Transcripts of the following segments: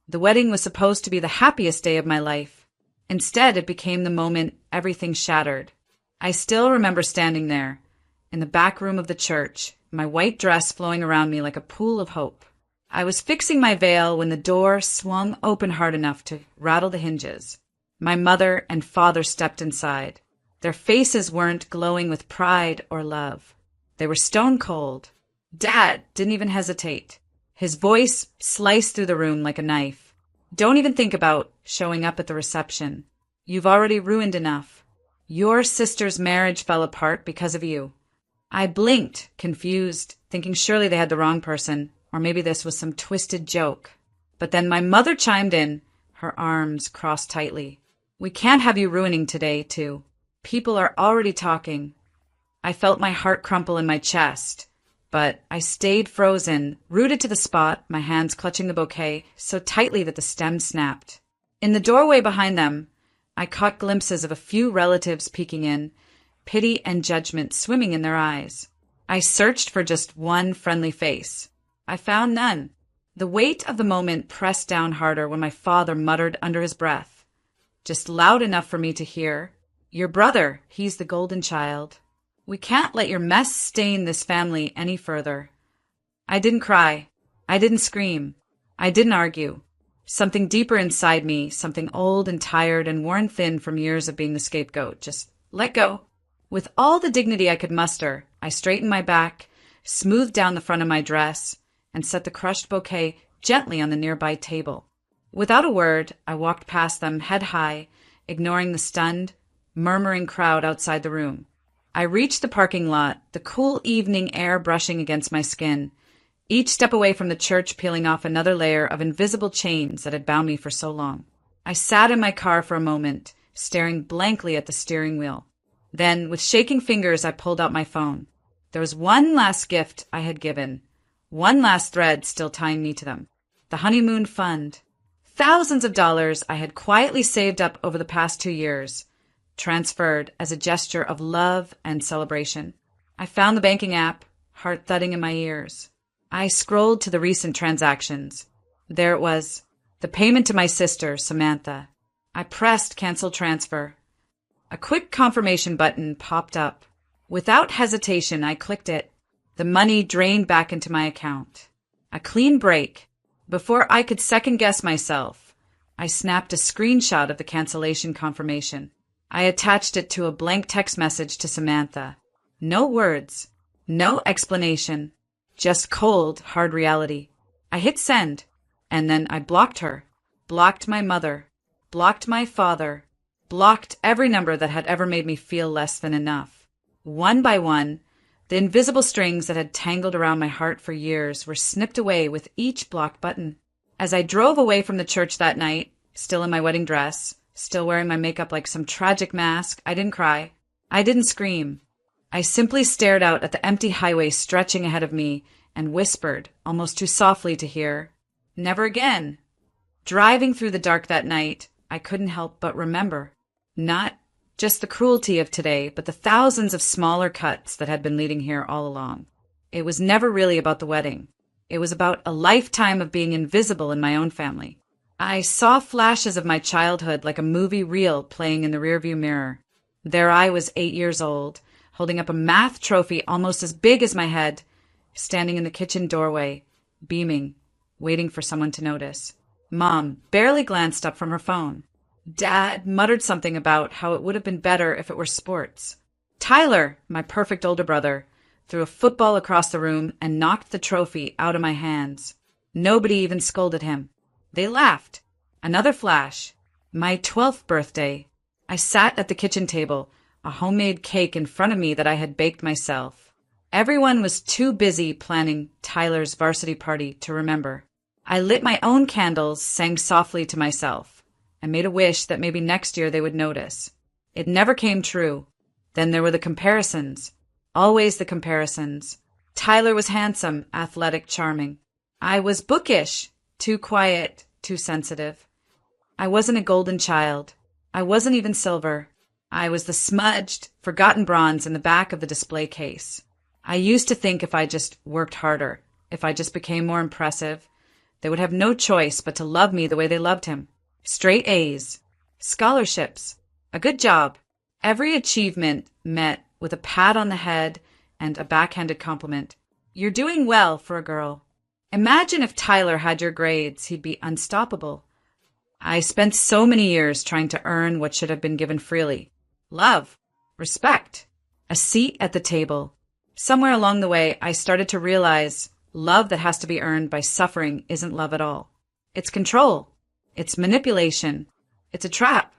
The wedding was supposed to be the happiest day of my life. Instead, it became the moment everything shattered. I still remember standing there, in the back room of the church, my white dress flowing around me like a pool of hope. I was fixing my veil when the door swung open hard enough to rattle the hinges. My mother and father stepped inside. Their faces weren't glowing with pride or love. They were stone cold. Dad didn't even hesitate. His voice sliced through the room like a knife. Don't even think about showing up at the reception. You've already ruined enough. Your sister's marriage fell apart because of you. I blinked, confused, thinking surely they had the wrong person, or maybe this was some twisted joke. But then my mother chimed in, her arms crossed tightly. We can't have you ruining today, too. People are already talking. I felt my heart crumple in my chest, but I stayed frozen, rooted to the spot, my hands clutching the bouquet so tightly that the stem snapped. In the doorway behind them, I caught glimpses of a few relatives peeking in, pity and judgment swimming in their eyes. I searched for just one friendly face. I found none. The weight of the moment pressed down harder when my father muttered under his breath, just loud enough for me to hear, "Your brother, he's the golden child. We can't let your mess stain this family any further." I didn't cry. I didn't scream. I didn't argue. Something deeper inside me, something old and tired and worn thin from years of being the scapegoat, just let go. With all the dignity I could muster, I straightened my back, smoothed down the front of my dress, and set the crushed bouquet gently on the nearby table. Without a word, I walked past them head high, ignoring the stunned, murmuring crowd outside the room. I reached the parking lot, the cool evening air brushing against my skin, each step away from the church peeling off another layer of invisible chains that had bound me for so long. I sat in my car for a moment, staring blankly at the steering wheel. Then, with shaking fingers, I pulled out my phone. There was one last gift I had given, one last thread still tying me to them. The honeymoon fund. Thousands of dollars I had quietly saved up over the past 2 years, transferred as a gesture of love and celebration. I found the banking app, heart thudding in my ears. I scrolled to the recent transactions. There it was, the payment to my sister, Samantha. I pressed cancel transfer. A quick confirmation button popped up. Without hesitation, I clicked it. The money drained back into my account. A clean break. Before I could second-guess myself, I snapped a screenshot of the cancellation confirmation. I attached it to a blank text message to Samantha. No words, no explanation, just cold, hard reality. I hit send, and then I blocked her, blocked my mother, blocked my father, blocked every number that had ever made me feel less than enough. One by one, the invisible strings that had tangled around my heart for years were snipped away with each block button. As I drove away from the church that night, still in my wedding dress, still wearing my makeup like some tragic mask, I didn't cry. I didn't scream. I simply stared out at the empty highway stretching ahead of me and whispered, almost too softly to hear, "Never again." Driving through the dark that night, I couldn't help but remember, not just the cruelty of today, but the thousands of smaller cuts that had been leading here all along. It was never really about the wedding. It was about a lifetime of being invisible in my own family. I saw flashes of my childhood like a movie reel playing in the rearview mirror. There I was 8 years old, holding up a math trophy almost as big as my head, standing in the kitchen doorway, beaming, waiting for someone to notice. Mom barely glanced up from her phone. Dad muttered something about how it would have been better if it were sports. Tyler, my perfect older brother, threw a football across the room and knocked the trophy out of my hands. Nobody even scolded him. They laughed. Another flash. My 12th birthday. I sat at the kitchen table, a homemade cake in front of me that I had baked myself. Everyone was too busy planning Tyler's varsity party to remember. I lit my own candles, sang softly to myself. I made a wish that maybe next year they would notice. It never came true. Then there were the comparisons. Always the comparisons. Tyler was handsome, athletic, charming. I was bookish, too quiet, too sensitive. I wasn't a golden child. I wasn't even silver. I was the smudged, forgotten bronze in the back of the display case. I used to think if I just worked harder, if I just became more impressive, They would have no choice but to love me the way they loved him. Straight A's, scholarships, a good job, every achievement met with a pat on the head and a backhanded compliment. You're doing well for a girl. Imagine if Tyler had your grades, he'd be unstoppable. I spent so many years trying to earn what should have been given freely. Love, respect, a seat at the table. Somewhere along the way, I started to realize love that has to be earned by suffering isn't love at all. It's control. It's manipulation. It's a trap.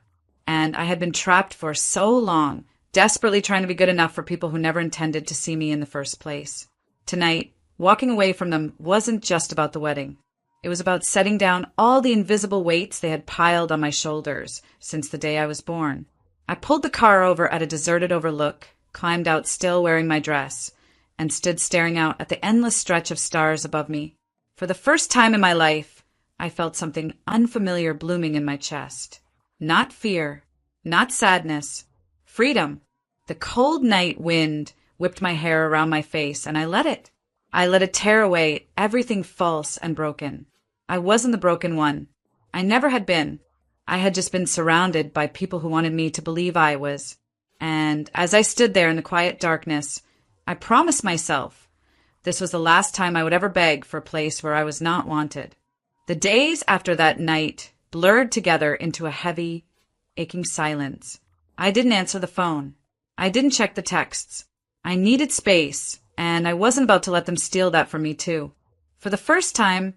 And I had been trapped for so long, desperately trying to be good enough for people who never intended to see me in the first place. Tonight, walking away from them wasn't just about the wedding. It was about setting down all the invisible weights they had piled on my shoulders since the day I was born. I pulled the car over at a deserted overlook, climbed out still wearing my dress, and stood staring out at the endless stretch of stars above me. For the first time in my life, I felt something unfamiliar blooming in my chest. Not fear, not sadness, freedom. The cold night wind whipped my hair around my face, and I let it. I let it tear away everything false and broken. I wasn't the broken one. I never had been. I had just been surrounded by people who wanted me to believe I was. And as I stood there in the quiet darkness, I promised myself this was the last time I would ever beg for a place where I was not wanted. The days after that night blurred together into a heavy, aching silence. I didn't answer the phone. I didn't check the texts. I needed space, and I wasn't about to let them steal that from me too. For the first time,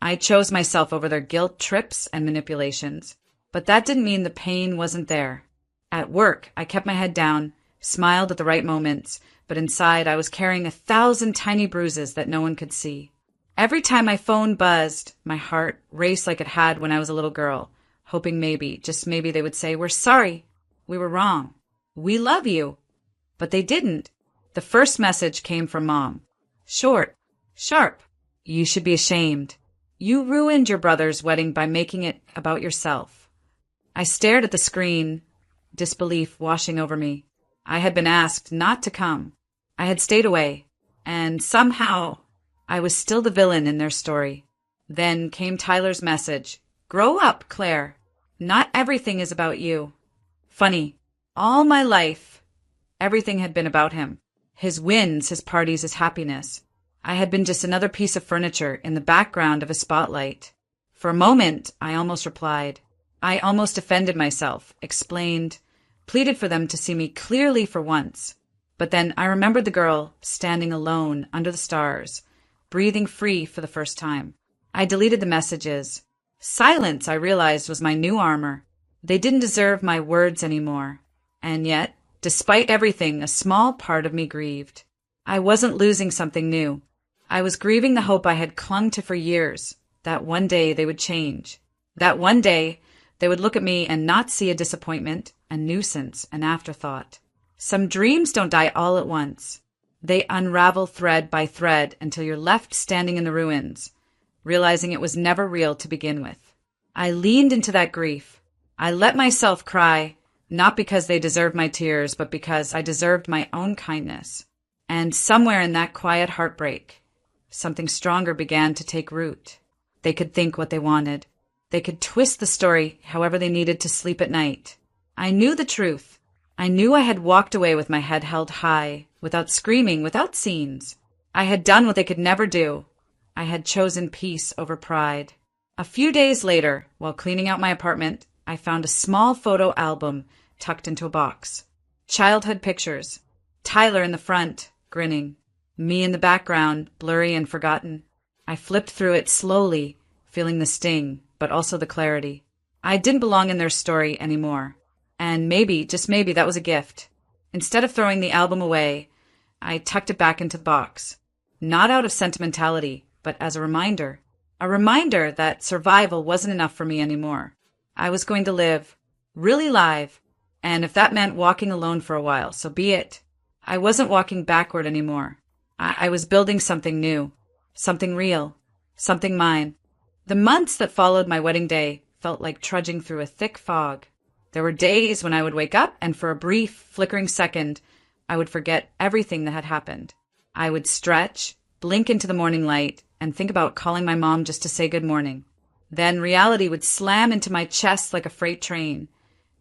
I chose myself over their guilt trips and manipulations. But that didn't mean the pain wasn't there. At work, I kept my head down, smiled at the right moments, but inside I was carrying 1,000 tiny bruises that no one could see. Every time my phone buzzed, my heart raced like it had when I was a little girl, hoping maybe, just maybe they would say, "We're sorry. We were wrong. We love you." But they didn't. The first message came from Mom. Short, sharp. "You should be ashamed. You ruined your brother's wedding by making it about yourself." I stared at the screen, disbelief washing over me. I had been asked not to come. I had stayed away, and somehow I was still the villain in their story. Then came Tyler's message. "Grow up, Claire. Not everything is about you." Funny, all my life, everything had been about him. His wins, his parties, his happiness. I had been just another piece of furniture in the background of a spotlight. For a moment, I almost replied. I almost defended myself, explained, pleaded for them to see me clearly for once. But then I remembered the girl standing alone under the stars, breathing free for the first time. I deleted the messages. Silence, I realized, was my new armor. They didn't deserve my words anymore. And yet, despite everything, a small part of me grieved. I wasn't losing something new. I was grieving the hope I had clung to for years, that one day they would change. That one day they would look at me and not see a disappointment, a nuisance, an afterthought. Some dreams don't die all at once. They unravel thread by thread until you're left standing in the ruins, realizing it was never real to begin with. I leaned into that grief. I let myself cry, not because they deserved my tears, but because I deserved my own kindness. And somewhere in that quiet heartbreak, something stronger began to take root. They could think what they wanted. They could twist the story however they needed to sleep at night. I knew the truth. I knew I had walked away with my head held high, without screaming, without scenes. I had done what they could never do. I had chosen peace over pride. A few days later, while cleaning out my apartment, I found a small photo album tucked into a box. Childhood pictures. Tyler in the front, grinning. Me in the background, blurry and forgotten. I flipped through it slowly, feeling the sting, but also the clarity. I didn't belong in their story anymore. And maybe, just maybe, that was a gift. Instead of throwing the album away, I tucked it back into the box. Not out of sentimentality, but as a reminder. A reminder that survival wasn't enough for me anymore. I was going to live, really live, and if that meant walking alone for a while, so be it. I wasn't walking backward anymore. I was building something new, something real, something mine. The months that followed my wedding day felt like trudging through a thick fog. There were days when I would wake up and for a brief, flickering second, I would forget everything that had happened. I would stretch, blink into the morning light, and think about calling my mom just to say good morning. Then reality would slam into my chest like a freight train,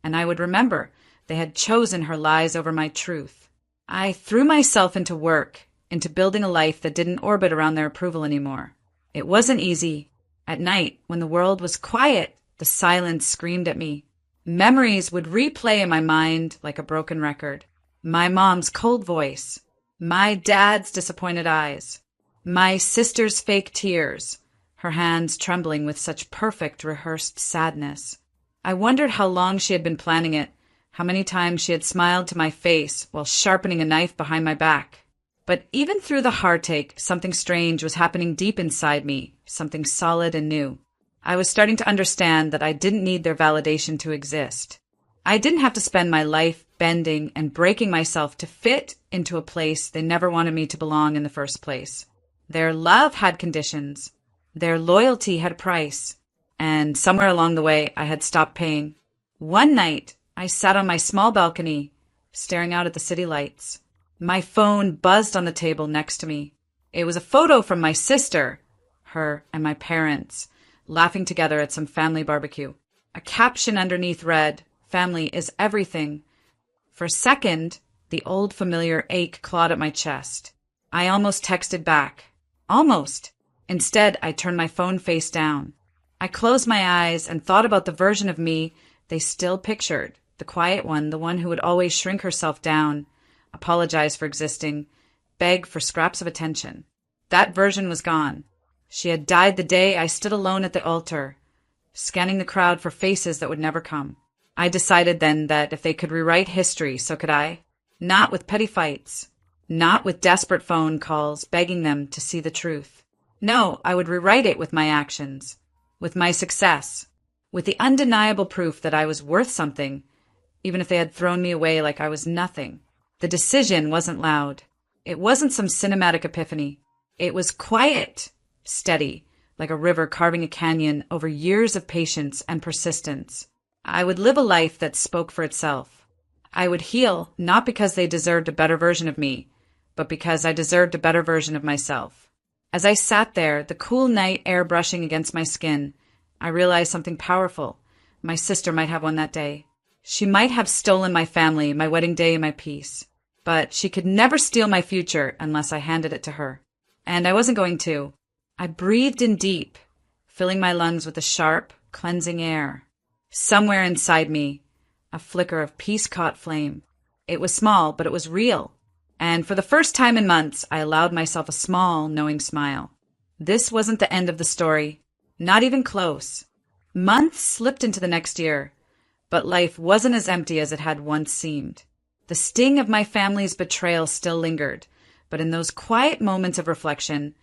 and I would remember they had chosen her lies over my truth. I threw myself into work, into building a life that didn't orbit around their approval anymore. It wasn't easy. At night, when the world was quiet, the silence screamed at me. Memories would replay in my mind like a broken record. My mom's cold voice, my dad's disappointed eyes, my sister's fake tears, her hands trembling with such perfect rehearsed sadness. I wondered how long she had been planning it, how many times she had smiled to my face while sharpening a knife behind my back. But even through the heartache, something strange was happening deep inside me, something solid and new. I was starting to understand that I didn't need their validation to exist. I didn't have to spend my life bending and breaking myself to fit into a place they never wanted me to belong in the first place. Their love had conditions. Their loyalty had a price. And somewhere along the way, I had stopped paying. One night, I sat on my small balcony, staring out at the city lights. My phone buzzed on the table next to me. It was a photo from my sister, her and my parents, laughing together at some family barbecue. A caption underneath read, "Family is everything." For a second, the old familiar ache clawed at my chest. I almost texted back. Almost. Instead, I turned my phone face down. I closed my eyes and thought about the version of me they still pictured, the quiet one, the one who would always shrink herself down, apologize for existing, beg for scraps of attention. That version was gone. She had died the day I stood alone at the altar, scanning the crowd for faces that would never come. I decided then that if they could rewrite history, so could I. Not with petty fights. Not with desperate phone calls begging them to see the truth. No, I would rewrite it with my actions, with my success, with the undeniable proof that I was worth something, even if they had thrown me away like I was nothing. The decision wasn't loud. It wasn't some cinematic epiphany. It was quiet, steady, like a river carving a canyon over years of patience and persistence. I would live a life that spoke for itself. I would heal, not because they deserved a better version of me, but because I deserved a better version of myself. As I sat there, the cool night air brushing against my skin, I realized something powerful. My sister might have won that day. She might have stolen my family, my wedding day, and my peace. But she could never steal my future unless I handed it to her. And I wasn't going to. I breathed in deep, filling my lungs with the sharp, cleansing air. Somewhere inside me, a flicker of peace-caught flame. It was small, but it was real. And for the first time in months, I allowed myself a small, knowing smile. This wasn't the end of the story. Not even close. Months slipped into the next year, but life wasn't as empty as it had once seemed. The sting of my family's betrayal still lingered, but in those quiet moments of reflection,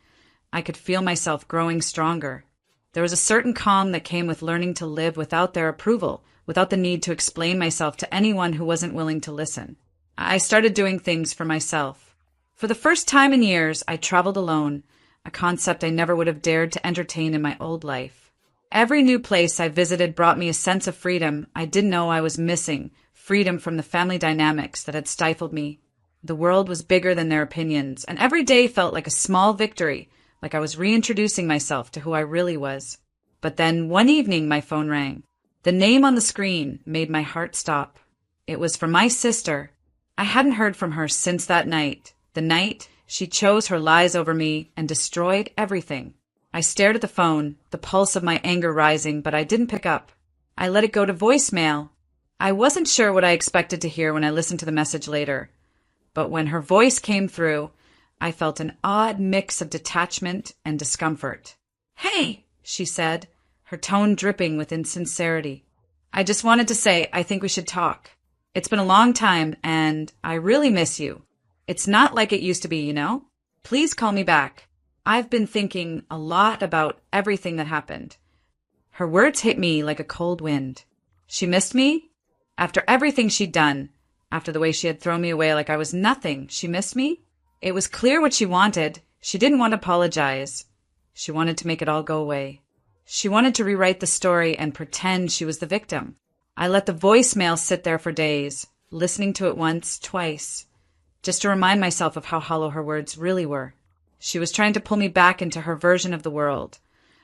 I could feel myself growing stronger. There was a certain calm that came with learning to live without their approval, without the need to explain myself to anyone who wasn't willing to listen. I started doing things for myself. For the first time in years, I traveled alone, a concept I never would have dared to entertain in my old life. Every new place I visited brought me a sense of freedom I didn't know I was missing, freedom from the family dynamics that had stifled me. The world was bigger than their opinions, and every day felt like a small victory, like I was reintroducing myself to who I really was. But then one evening my phone rang. The name on the screen made my heart stop. It was from my sister. I hadn't heard from her since that night, the night she chose her lies over me and destroyed everything. I stared at the phone, the pulse of my anger rising, but I didn't pick up. I let it go to voicemail. I wasn't sure what I expected to hear when I listened to the message later. But when her voice came through, I felt an odd mix of detachment and discomfort. "Hey," she said, her tone dripping with insincerity. "I just wanted to say I think we should talk. It's been a long time, and I really miss you. It's not like it used to be, you know? Please call me back. I've been thinking a lot about everything that happened." Her words hit me like a cold wind. She missed me? After everything she'd done, after the way she had thrown me away like I was nothing, she missed me? It was clear what she wanted. She didn't want to apologize. She wanted to make it all go away. She wanted to rewrite the story and pretend she was the victim. I let the voicemail sit there for days, listening to it once, twice, just to remind myself of how hollow her words really were. She was trying to pull me back into her version of the world,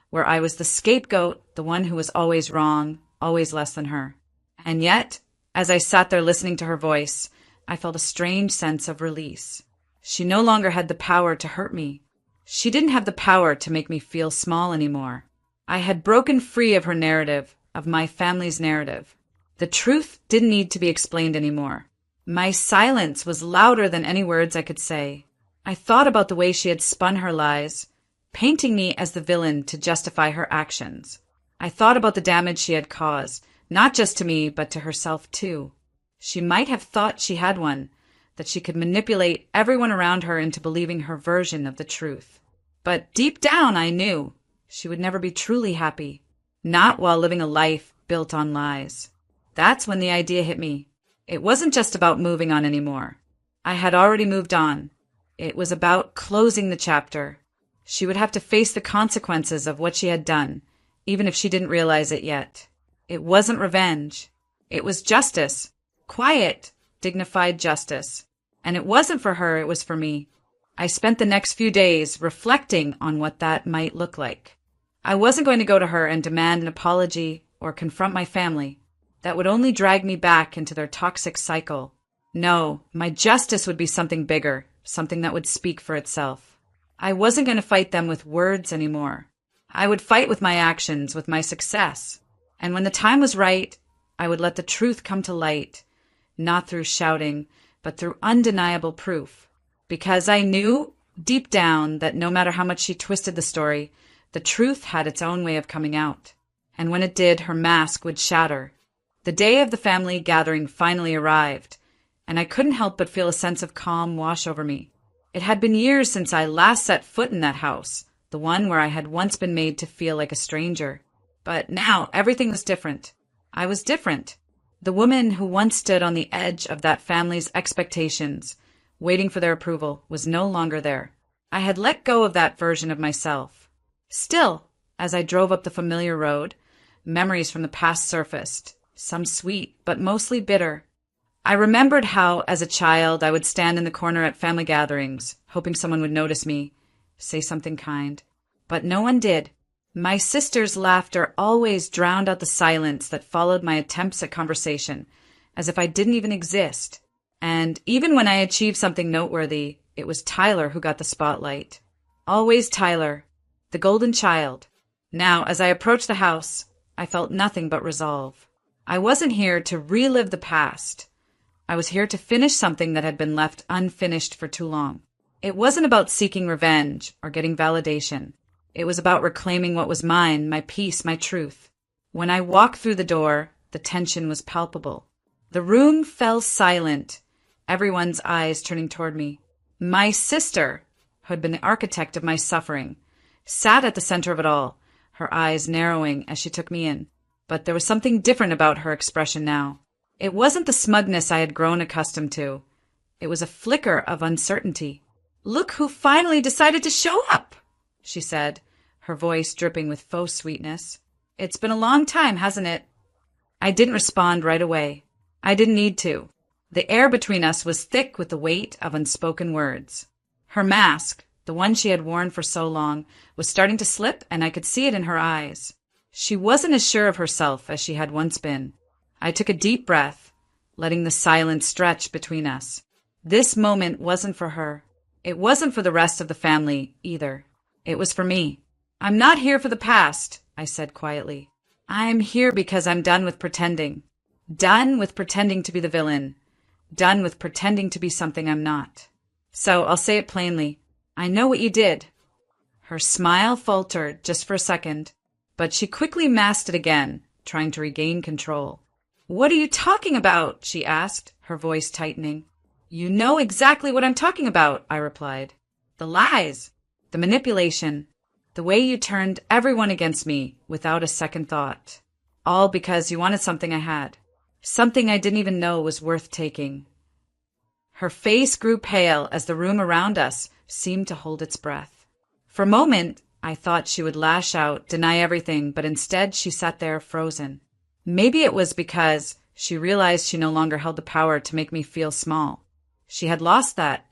where I was the scapegoat, the one who was always wrong, always less than her. And yet, as I sat there listening to her voice, I felt a strange sense of release. She no longer had the power to hurt me. She didn't have the power to make me feel small anymore. I had broken free of her narrative, of my family's narrative. The truth didn't need to be explained anymore. My silence was louder than any words I could say. I thought about the way she had spun her lies, painting me as the villain to justify her actions. I thought about the damage she had caused, not just to me, but to herself too. She might have thought she had one, that she could manipulate everyone around her into believing her version of the truth. But deep down, I knew she would never be truly happy, not while living a life built on lies. That's when the idea hit me. It wasn't just about moving on anymore. I had already moved on. It was about closing the chapter. She would have to face the consequences of what she had done, even if she didn't realize it yet. It wasn't revenge. It was justice. Quiet, dignified justice. And it wasn't for her, it was for me. I spent the next few days reflecting on what that might look like. I wasn't going to go to her and demand an apology or confront my family. That would only drag me back into their toxic cycle. No, my justice would be something bigger, something that would speak for itself. I wasn't going to fight them with words anymore. I would fight with my actions, with my success. And when the time was right, I would let the truth come to light, not through shouting, but through undeniable proof. Because I knew, deep down, that no matter how much she twisted the story, the truth had its own way of coming out. And when it did, her mask would shatter. The day of the family gathering finally arrived, and I couldn't help but feel a sense of calm wash over me. It had been years since I last set foot in that house, the one where I had once been made to feel like a stranger. But now everything was different. I was different. The woman who once stood on the edge of that family's expectations, waiting for their approval, was no longer there. I had let go of that version of myself. Still, as I drove up the familiar road, memories from the past surfaced, some sweet, but mostly bitter. I remembered how, as a child, I would stand in the corner at family gatherings, hoping someone would notice me, say something kind. But no one did. My sister's laughter always drowned out the silence that followed my attempts at conversation, as if I didn't even exist. And even when I achieved something noteworthy, it was Tyler who got the spotlight. Always Tyler, the golden child. Now, as I approached the house, I felt nothing but resolve. I wasn't here to relive the past. I was here to finish something that had been left unfinished for too long. It wasn't about seeking revenge or getting validation. It was about reclaiming what was mine, my peace, my truth. When I walked through the door, the tension was palpable. The room fell silent, everyone's eyes turning toward me. My sister, who had been the architect of my suffering, sat at the center of it all, her eyes narrowing as she took me in. But there was something different about her expression now. It wasn't the smugness I had grown accustomed to. It was a flicker of uncertainty. "Look who finally decided to show up," she said, her voice dripping with faux sweetness. "It's been a long time, hasn't it?" I didn't respond right away. I didn't need to. The air between us was thick with the weight of unspoken words. Her mask, the one she had worn for so long, was starting to slip, and I could see it in her eyes. She wasn't as sure of herself as she had once been. I took a deep breath, letting the silence stretch between us. This moment wasn't for her. It wasn't for the rest of the family, either. It was for me. "I'm not here for the past," I said quietly. "I'm here because I'm done with pretending. Done with pretending to be the villain. Done with pretending to be something I'm not. So I'll say it plainly. I know what you did." Her smile faltered just for a second, but she quickly masked it again, trying to regain control. "What are you talking about?" she asked, her voice tightening. "You know exactly what I'm talking about," I replied. "The lies, the manipulation, the way you turned everyone against me without a second thought. All because you wanted something I had. Something I didn't even know was worth taking." Her face grew pale as the room around us seemed to hold its breath. For a moment, I thought she would lash out, deny everything, but instead she sat there frozen. Maybe it was because she realized she no longer held the power to make me feel small. She had lost that,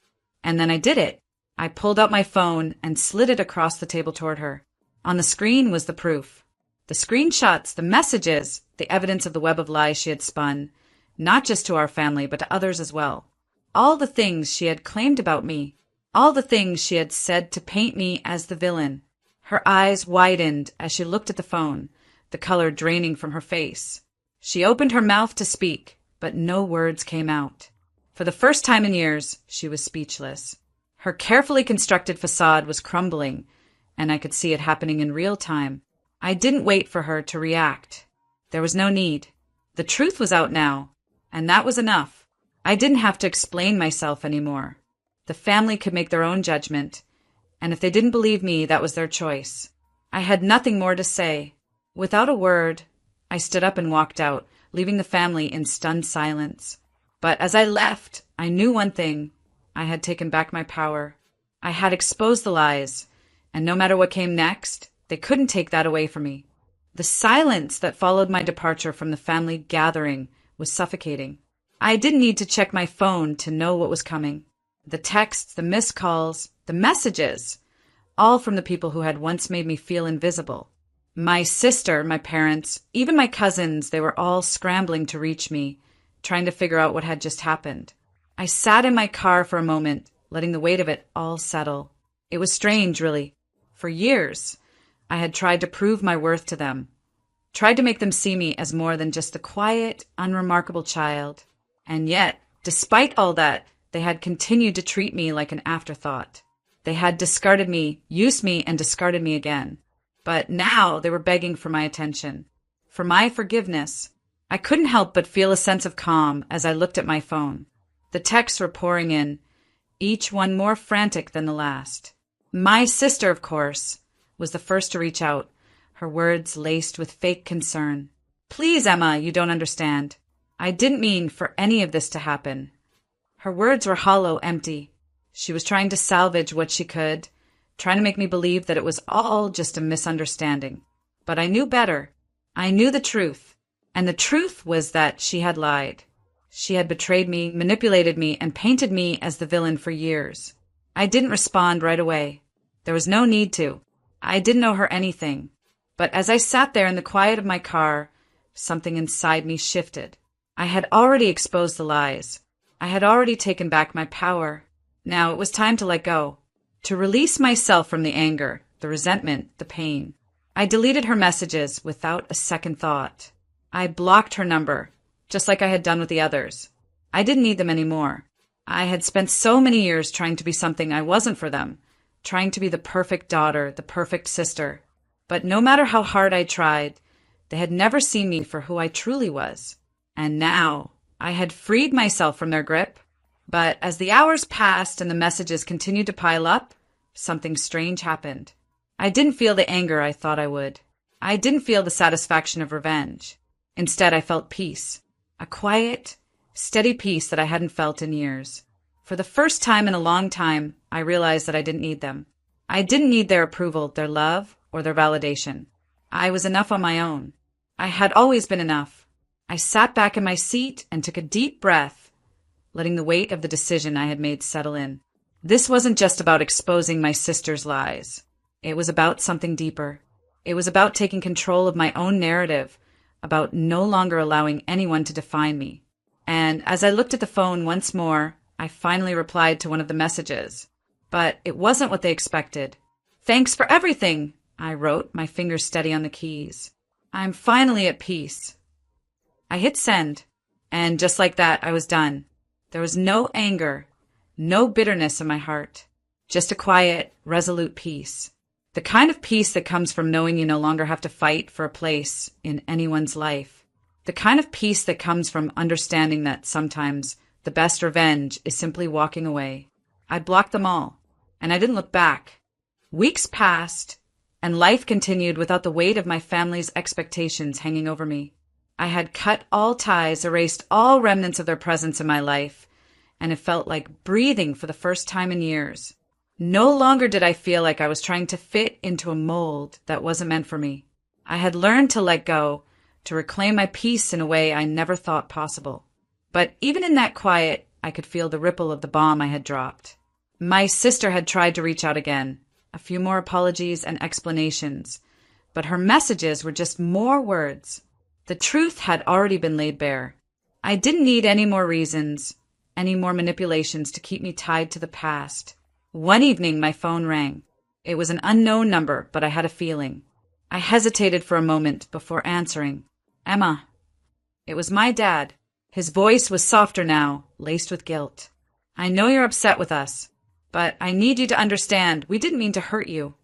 and then I did it. I pulled out my phone and slid it across the table toward her. On the screen was the proof. The screenshots, the messages, the evidence of the web of lies she had spun, not just to our family, but to others as well. All the things she had claimed about me, all the things she had said to paint me as the villain. Her eyes widened as she looked at the phone, the color draining from her face. She opened her mouth to speak, but no words came out. For the first time in years, she was speechless. Her carefully constructed facade was crumbling, and I could see it happening in real time. I didn't wait for her to react. There was no need. The truth was out now, and that was enough. I didn't have to explain myself anymore. The family could make their own judgment, and if they didn't believe me, that was their choice. I had nothing more to say. Without a word, I stood up and walked out, leaving the family in stunned silence. But as I left, I knew one thing. I had taken back my power. I had exposed the lies, and no matter what came next, they couldn't take that away from me. The silence that followed my departure from the family gathering was suffocating. I didn't need to check my phone to know what was coming. The texts, the missed calls, the messages, all from the people who had once made me feel invisible. My sister, my parents, even my cousins, they were all scrambling to reach me, trying to figure out what had just happened. I sat in my car for a moment, letting the weight of it all settle. It was strange, really. For years, I had tried to prove my worth to them, tried to make them see me as more than just the quiet, unremarkable child. And yet, despite all that, they had continued to treat me like an afterthought. They had discarded me, used me, and discarded me again. But now they were begging for my attention, for my forgiveness. I couldn't help but feel a sense of calm as I looked at my phone. The texts were pouring in, each one more frantic than the last. My sister, of course, was the first to reach out, her words laced with fake concern. "Please, Emma, you don't understand. I didn't mean for any of this to happen." Her words were hollow, empty. She was trying to salvage what she could, trying to make me believe that it was all just a misunderstanding. But I knew better. I knew the truth. And the truth was that she had lied. She had betrayed me, manipulated me, and painted me as the villain for years. I didn't respond right away. There was no need to. I didn't owe her anything. But as I sat there in the quiet of my car, something inside me shifted. I had already exposed the lies. I had already taken back my power. Now it was time to let go, to release myself from the anger, the resentment, the pain. I deleted her messages without a second thought. I blocked her number, just like I had done with the others. I didn't need them anymore. I had spent so many years trying to be something I wasn't for them, trying to be the perfect daughter, the perfect sister. But no matter how hard I tried, they had never seen me for who I truly was. And now I had freed myself from their grip. But as the hours passed and the messages continued to pile up, something strange happened. I didn't feel the anger I thought I would. I didn't feel the satisfaction of revenge. Instead, I felt peace. A quiet, steady peace that I hadn't felt in years. For the first time in a long time, I realized that I didn't need them. I didn't need their approval, their love, or their validation. I was enough on my own. I had always been enough. I sat back in my seat and took a deep breath, letting the weight of the decision I had made settle in. This wasn't just about exposing my sister's lies. It was about something deeper. It was about taking control of my own narrative, about no longer allowing anyone to define me. And as I looked at the phone once more, I finally replied to one of the messages. But it wasn't what they expected. "Thanks for everything," I wrote, my fingers steady on the keys. "I'm finally at peace." I hit send, and just like that, I was done. There was no anger, no bitterness in my heart, just a quiet, resolute peace. The kind of peace that comes from knowing you no longer have to fight for a place in anyone's life. The kind of peace that comes from understanding that sometimes the best revenge is simply walking away. I blocked them all, and I didn't look back. Weeks passed, and life continued without the weight of my family's expectations hanging over me. I had cut all ties, erased all remnants of their presence in my life, and it felt like breathing for the first time in years. No longer did I feel like I was trying to fit into a mold that wasn't meant for me. I had learned to let go, to reclaim my peace in a way I never thought possible. But even in that quiet, I could feel the ripple of the bomb I had dropped. My sister had tried to reach out again, a few more apologies and explanations, but her messages were just more words. The truth had already been laid bare. I didn't need any more reasons, any more manipulations to keep me tied to the past. One evening, my phone rang. It was an unknown number, but I had a feeling. I hesitated for a moment before answering. Emma. It was my dad. His voice was softer now, laced with guilt. I know you're upset with us, but I need you to understand we didn't mean to hurt you.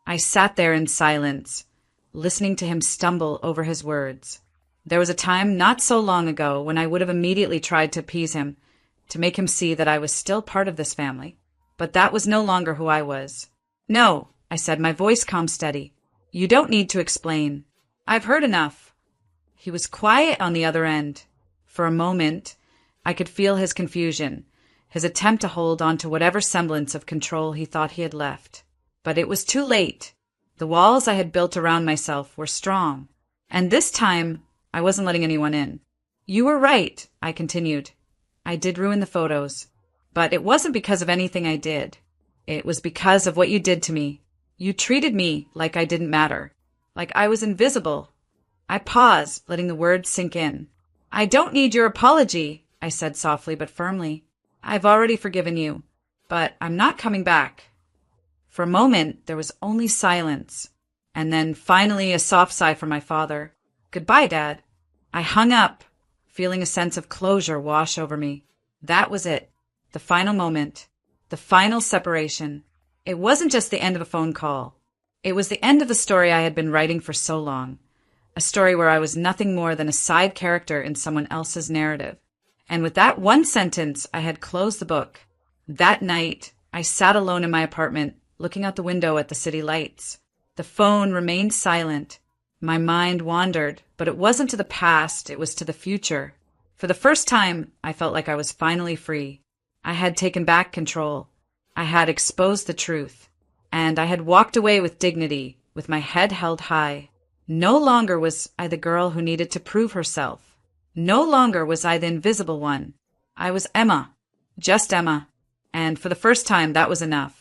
I sat there in silence, listening to him stumble over his words. There was a time not so long ago when I would have immediately tried to appease him, to make him see that I was still part of this family. But that was no longer who I was. No, I said, my voice calm steady. You don't need to explain. I've heard enough. He was quiet on the other end. For a moment, I could feel his confusion, his attempt to hold on to whatever semblance of control he thought he had left. But it was too late. The walls I had built around myself were strong, and this time I wasn't letting anyone in. You were right, I continued. I did ruin the photos, but it wasn't because of anything I did. It was because of what you did to me. You treated me like I didn't matter, like I was invisible. I paused, letting the words sink in. I don't need your apology, I said softly but firmly. I've already forgiven you, but I'm not coming back. For a moment, there was only silence, and then finally a soft sigh from my father. Goodbye, Dad. I hung up, feeling a sense of closure wash over me. That was it. The final moment. The final separation. It wasn't just the end of a phone call. It was the end of the story I had been writing for so long. A story where I was nothing more than a side character in someone else's narrative. And with that one sentence, I had closed the book. That night, I sat alone in my apartment, looking out the window at the city lights. The phone remained silent. My mind wandered, but it wasn't to the past, it was to the future. For the first time, I felt like I was finally free. I had taken back control. I had exposed the truth. And I had walked away with dignity, with my head held high. No longer was I the girl who needed to prove herself. No longer was I the invisible one. I was Emma. Just Emma. And for the first time, that was enough.